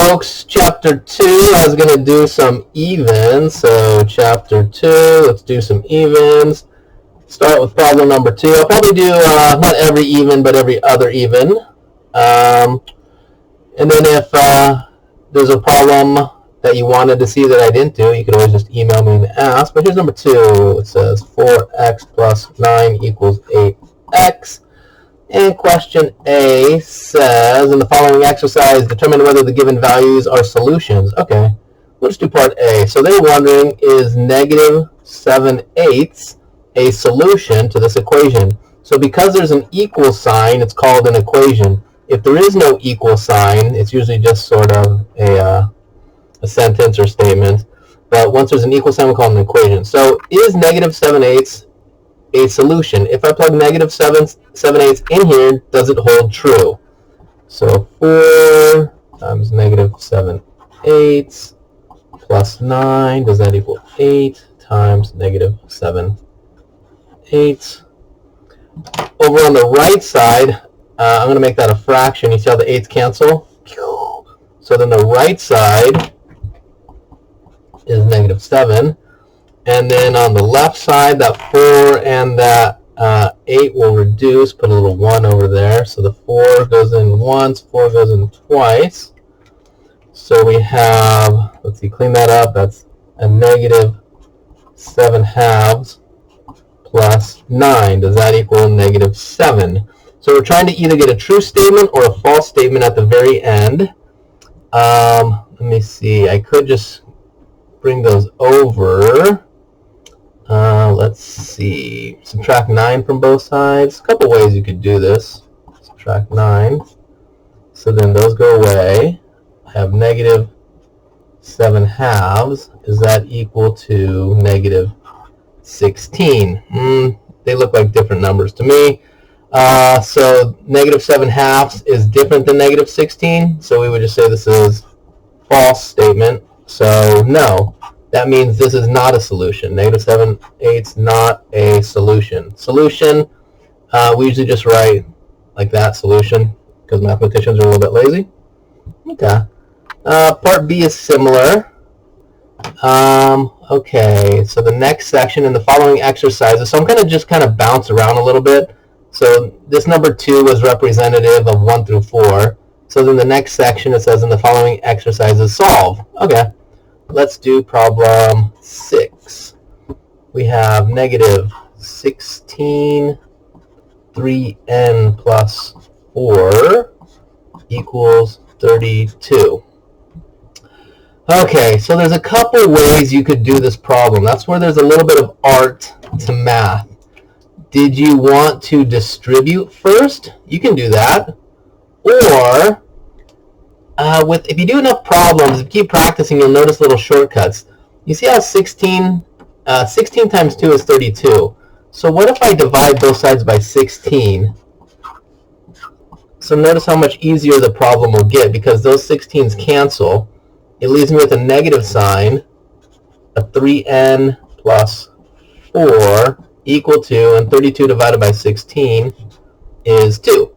folks. Chapter 2, I was going to do some evens. So Chapter 2, let's do some evens. Start with problem number 2. I'll probably do not every even, but every other even. And then if there's a problem that you wanted to see that I didn't do, you could always just email me and ask. But here's number 2. It says 4x plus 9 equals 8x. And question A says, in the following exercise, determine whether the given values are solutions. Okay, we'll just do part A. So they're wondering, is negative 7/8 a solution to this equation? So because there's an equal sign, it's called an equation. If there is no equal sign, it's usually just sort of a sentence or statement. But once there's an equal sign, we call it an equation. So is negative 7/8 a solution? If I plug negative 7/8 in here, does it hold true? So 4 times negative 7/8 plus 9, does that equal 8 times negative 7/8? Over on the right side, I'm going to make that a fraction. You see how the 8's cancel? So then the right side is negative 7. And then on the left side, that 4 and that 8 will reduce. Put a little 1 over there. So the 4 goes in once, 4 goes in twice. So we have, let's see, clean that up. That's a negative 7/2 plus 9. Does that equal negative 7? So we're trying to either get a true statement or a false statement at the very end. Let me see. I could just bring those over. Let's see. Subtract 9 from both sides. A couple ways you could do this. Subtract 9. So then those go away. I have negative 7/2. Is that equal to negative 16? They look like different numbers to me. So negative 7/2 is different than negative 16. So we would just say this is false statement. So no. That means this is not a solution. Negative 7/8 not a solution. Solution, we usually just write like that, solution, because mathematicians are a little bit lazy. Okay. Part B is similar. Okay, so the next section in the following exercises, so I'm going to just kind of bounce around a little bit. So this number 2 was representative of 1 through 4. So then the next section, it says in the following exercises, solve. Okay. Let's do problem 6. We have negative 16 3n plus 4 equals 32. Okay, so there's a couple ways you could do this problem. That's where there's a little bit of art to math. Did you want to distribute first? You can do that. Or if you do enough problems, if you keep practicing, you'll notice little shortcuts. You see how 16 times 2 is 32. So what if I divide both sides by 16? So notice how much easier the problem will get, because those 16s cancel. It leaves me with a negative sign, a 3n plus 4 equal to, and 32 divided by 16 is 2.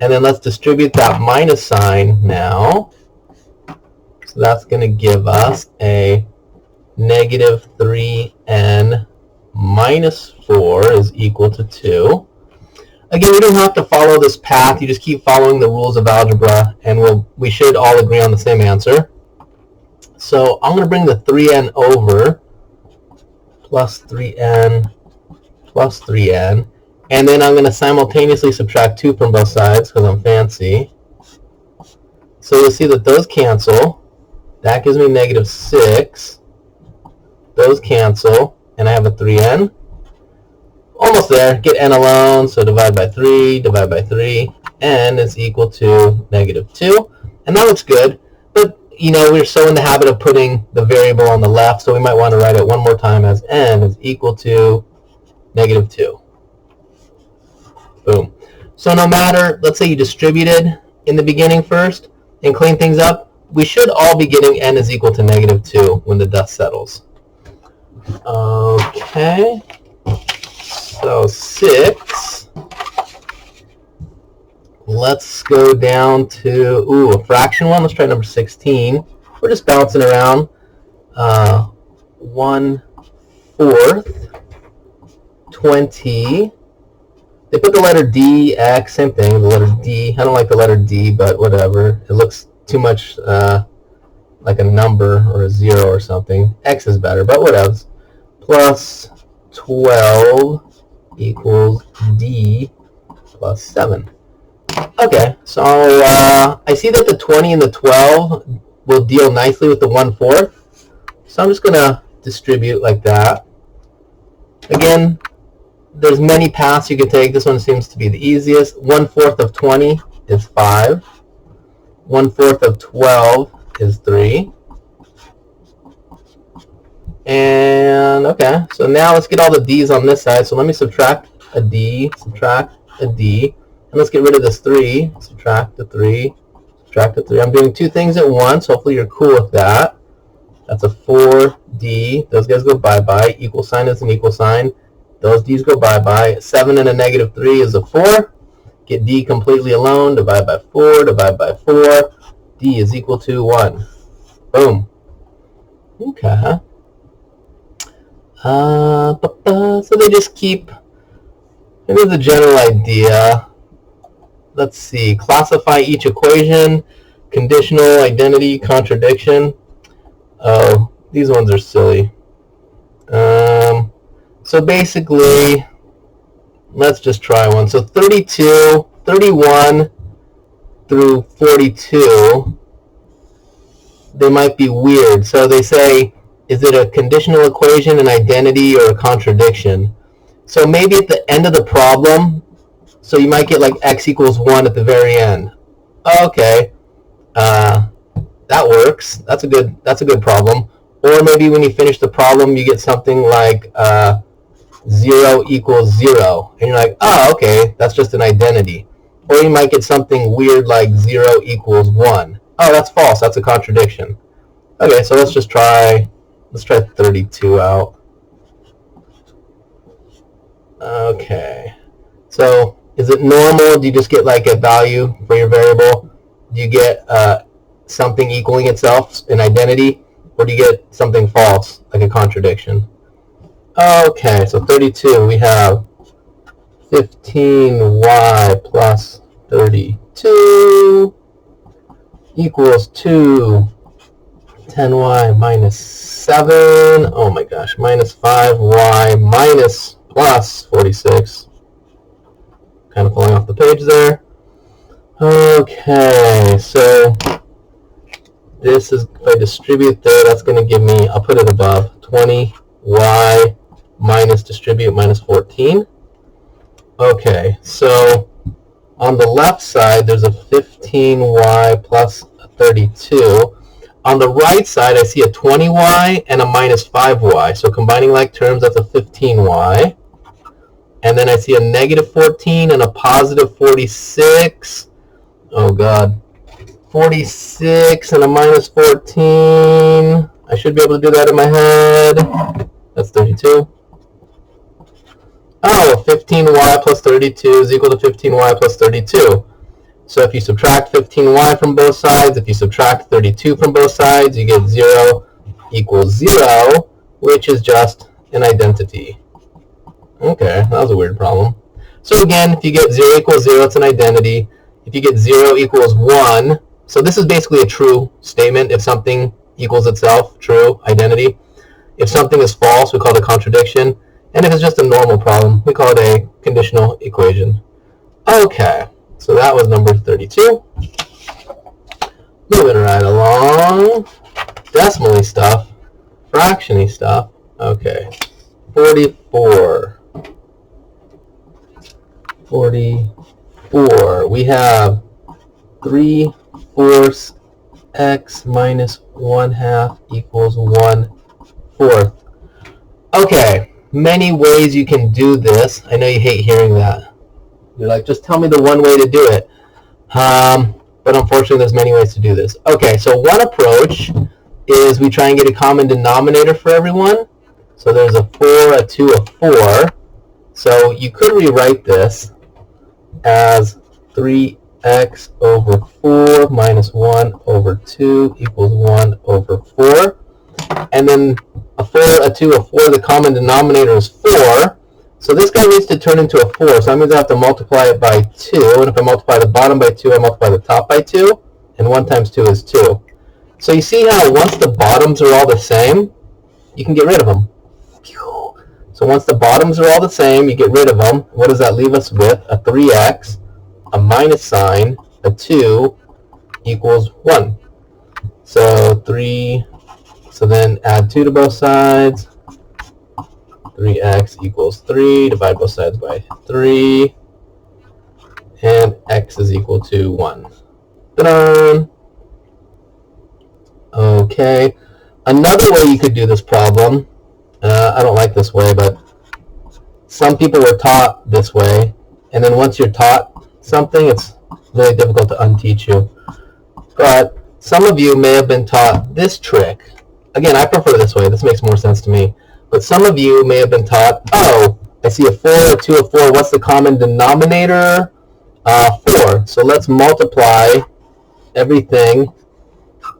And then let's distribute that minus sign now. So that's going to give us a negative 3n minus 4 is equal to 2. Again, we don't have to follow this path. You just keep following the rules of algebra, and we should all agree on the same answer. So I'm going to bring the 3n over, plus 3n, plus 3n. And then I'm going to simultaneously subtract 2 from both sides because I'm fancy. So you'll see that those cancel. That gives me negative 6. Those cancel. And I have a 3n. Almost there. Get n alone. So divide by 3, divide by 3. N is equal to negative 2. And that looks good. But, you know, we're so in the habit of putting the variable on the left, so we might want to write it one more time as n is equal to negative 2. Boom. So no matter, let's say you distributed in the beginning first and clean things up, we should all be getting n is equal to negative 2 when the dust settles. Okay. So 6 Let's go down to, a fraction one. Let's try number 16. We're just bouncing around. 1/4, 20. They put the letter D, X, same thing, the letter D. I don't like the letter D, but whatever. It looks too much like a number or a 0 or something. X is better, but whatever. Plus 12 equals D plus 7. Okay, so I see that the 20 and the 12 will deal nicely with the 1/4. So I'm just going to distribute like that. Again, there's many paths you can take. This one seems to be the easiest. 1/4 of 20 is 5. 1/4 of 12 is 3. And okay, so now let's get all the D's on this side. So let me subtract a D, subtract a D. And let's get rid of this 3. Subtract the 3, subtract the 3. I'm doing two things at once. Hopefully you're cool with that. That's a 4D. Those guys go bye-bye. Equal sign is an equal sign. Those D's go bye-bye. 7 and a negative 3 is a 4. Get D completely alone. Divide by 4. Divide by 4. D is equal to 1. Boom. Okay. So they just keep, maybe the general idea. Let's see. Classify each equation. Conditional, identity, contradiction. Oh, these ones are silly. So basically, let's just try one. So 32, 31 through 42, they might be weird. So they say, is it a conditional equation, an identity, or a contradiction? So maybe at the end of the problem, so you might get like x equals 1 at the very end. Okay, that works. That's a good problem. Or maybe when you finish the problem, you get something like 0 equals 0. And you're like, oh, okay, that's just an identity. Or you might get something weird like 0 equals 1. Oh, that's false. That's a contradiction. Okay, so let's try 32 out. Okay. So is it normal? Do you just get like a value for your variable? Do you get something equaling itself, an identity? Or do you get something false, like a contradiction? Okay, so 32, we have 15y plus 32 equals 10y minus 7, oh my gosh, minus 5y minus plus 46. Kind of falling off the page there. Okay, so this is, if I distribute there, that's going to give me, I'll put it above, 20y minus distribute minus 14. Okay, so on the left side, there's a 15y plus 32. On the right side, I see a 20y and a minus 5y. So combining like terms, that's a 15y. And then I see a negative 14 and a positive 46. Oh, God. 46 and a minus 14. I should be able to do that in my head. That's 32. Oh, 15y plus 32 is equal to 15y plus 32. So if you subtract 15y from both sides, if you subtract 32 from both sides, you get 0 equals 0, which is just an identity. Okay, that was a weird problem. So again, if you get 0 equals 0, it's an identity. If you get 0 equals 1, so this is basically a true statement. If something equals itself, true, identity. If something is false, we call it a contradiction. And if it's just a normal problem, we call it a conditional equation. Okay, so that was number 32. Moving right along. Decimally stuff, fractiony stuff. Okay, 44. 44. We have 3/4 x minus 1/2 equals 1/4. Okay, many ways you can do this. I know you hate hearing that. You're like, just tell me the one way to do it. But unfortunately, there's many ways to do this. Okay, so one approach is we try and get a common denominator for everyone. So there's a 4, a 2, a 4. So you could rewrite this as 3x x over 4 minus 1 over 2 equals 1 over 4. And then a 4, a 2, a 4, the common denominator is 4. So this guy needs to turn into a 4. So that means I have to multiply it by 2. And if I multiply the bottom by 2, I multiply the top by 2. And 1 times 2 is 2. So you see how once the bottoms are all the same, you can get rid of them. So once the bottoms are all the same, you get rid of them. What does that leave us with? A 3x, a minus sign, a 2 equals 1. So 3, so then add 2 to both sides. 3x equals 3, divide both sides by 3, and x is equal to 1. Ta-da! Okay, another way you could do this problem, I don't like this way, but some people were taught this way, and then once you're taught something, it's really difficult to unteach you. But some of you may have been taught this trick. Again, I prefer this way. This makes more sense to me. But some of you may have been taught, oh, I see a 4, a 2, a 4. What's the common denominator? 4. So let's multiply everything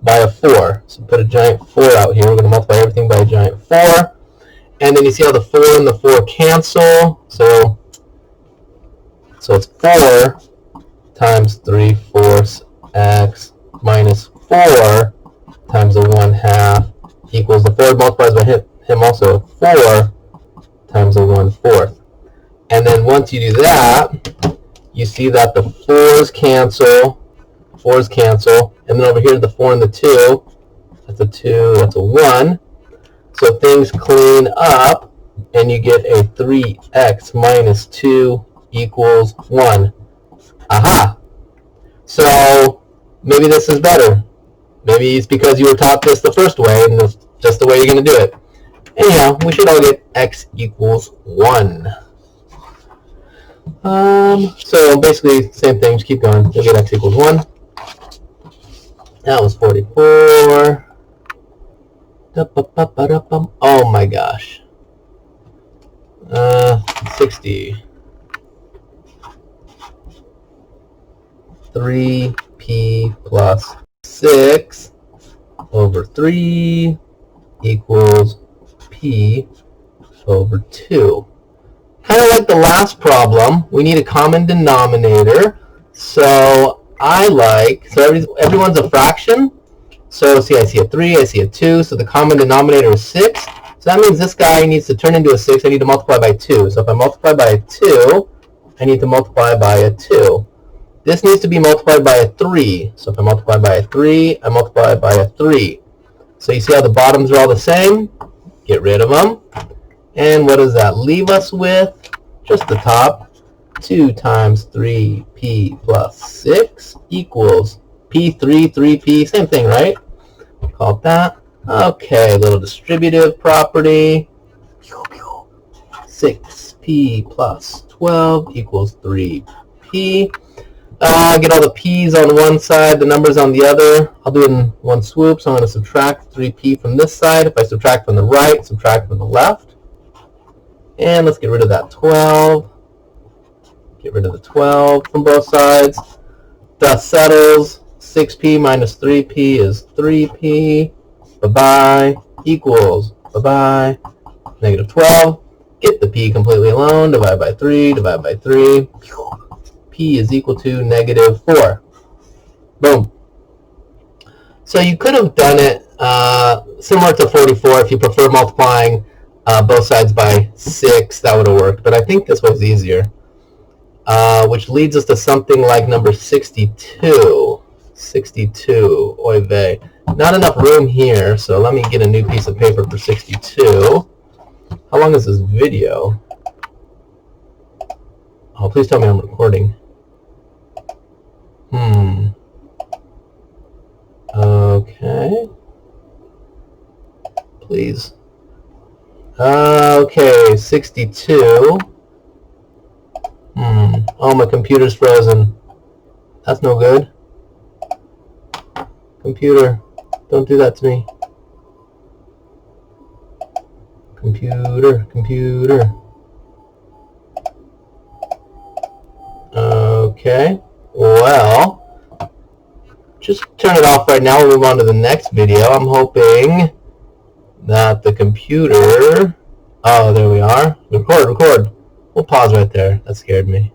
by a 4. So put a giant 4 out here. We're going to multiply everything by a giant 4. And then you see how the 4 and the 4 cancel. So it's 4 times 3/4 x minus 4 times a 1/2 equals the 4 multiplies by him also 4 times a 1/4. And then once you do that, you see that the 4's cancel, and then over here the 4 and the 2, that's a 2, that's a 1. So things clean up, and you get a 3x minus 2 equals 1. Aha! So maybe this is better. Maybe it's because you were taught this the first way, and that's just the way you're going to do it. Anyhow, we should all get x equals 1. So basically, same thing, just keep going. You'll get x equals 1. That was 44. Oh my gosh. 60. 3p plus 6 over 3 equals p over 2. Kind of like the last problem, we need a common denominator. So everyone's a fraction. So see, I see a 3, I see a 2, so the common denominator is 6. So that means this guy needs to turn into a 6. I need to multiply by 2. So if I multiply by a 2, I need to multiply by a 2. This needs to be multiplied by a 3. So if I multiply by a 3, I multiply by a 3. So you see how the bottoms are all the same? Get rid of them. And what does that leave us with? Just the top. 2 times 3p plus 6 equals p3, 3p. Same thing, right? Call it that. Okay, little distributive property. 6p plus 12 equals 3p. Get all the p's on one side, the numbers on the other. I'll do it in one swoop, so I'm going to subtract 3p from this side. If I subtract from the right, subtract from the left. And let's get rid of that 12. Get rid of the 12 from both sides. Dust settles. 6p minus 3p is 3p. Bye-bye. Equals. Bye-bye. Negative 12. Get the p completely alone. Divide by 3. Divide by 3. P is equal to negative 4. Boom. So you could have done it similar to 44 if you prefer multiplying both sides by 6. That would have worked. But I think this was easier. Which leads us to something like number 62. 62. Oy vey. Not enough room here, so let me get a new piece of paper for 62. How long is this video? Oh, please tell me I'm recording. Okay. Please. Okay, 62. Oh, my computer's frozen. That's no good. Computer, don't do that to me. Computer. Okay. What well, just turn it off right now. We'll move on to the next video. I'm hoping that the computer... Oh, there we are. Record. We'll pause right there. That scared me.